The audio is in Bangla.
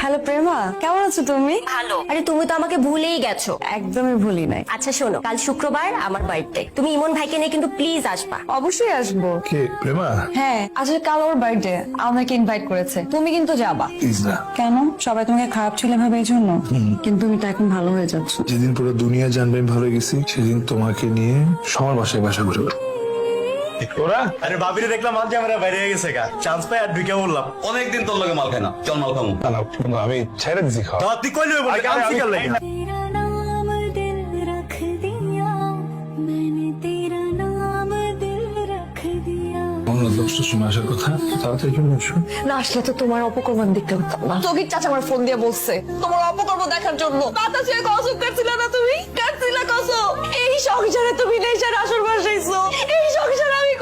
হ্যালো প্রেমা, কেমন আছো তুমি? ভালো। আরে তুমি তো আমাকে ভুলেই গেছো। একদমই ভুলি নাই। আচ্ছা শোনো, কাল শুক্রবার আমার বার্থডে, তুমি ইমন ভাইকে নিয়ে কিন্তু প্লিজ আসবা। অবশ্যই আসবো। কে প্রেমা? হ্যাঁ, আসলে কাল ওর বার্থডে, আমাকে ইনভাইট করেছে। তুমি কিন্তু যাবা। প্লিজ না। কেন? সবাই তোমাকে খারাপ ছেলে ভাবে এই জন্য? কিন্তু তুমি তো এখন ভালো হয়ে যাচ্ছ। যেদিন পুরো দুনিয়া জানবে আমি ভালো গেছি সেদিন তোমাকে নিয়ে সবার বাসায় বাসা করে বেড়াবো। ওরা আরে ভাবিরে দেখলাম আজ আমরা বাইরে হয়ে গেছে গা, চান্স পাই আর ঢুকে বললাম অনেকদিন তোর লগে মাল খাই না, চল মাল খামু। না, না, বন্ধু, আমি ছেড়ে দিছি খাওয়া। দাও তুই কইলে বল কাম শিখাল লাগি तेरा नाम दिल रख दिया मैंने तेरा नाम दिल रख दिया অন্য দশটার সময় আসার কথা, তাড়াতাড়ি চলে আসো। না আসলে তো তোমার অপকর্ম দেখতে হতাম না। তোকে চাচা আমার ফোন দিয়ে বলছে তোমার অপকর্ম দেখার জন্য। বাতাস হয়ে কসম কাটছিল না তুমি? কাটছিলা কসম। এই সংসারে তুমি নেশার আসর বসাইছো, এই সংসার আমি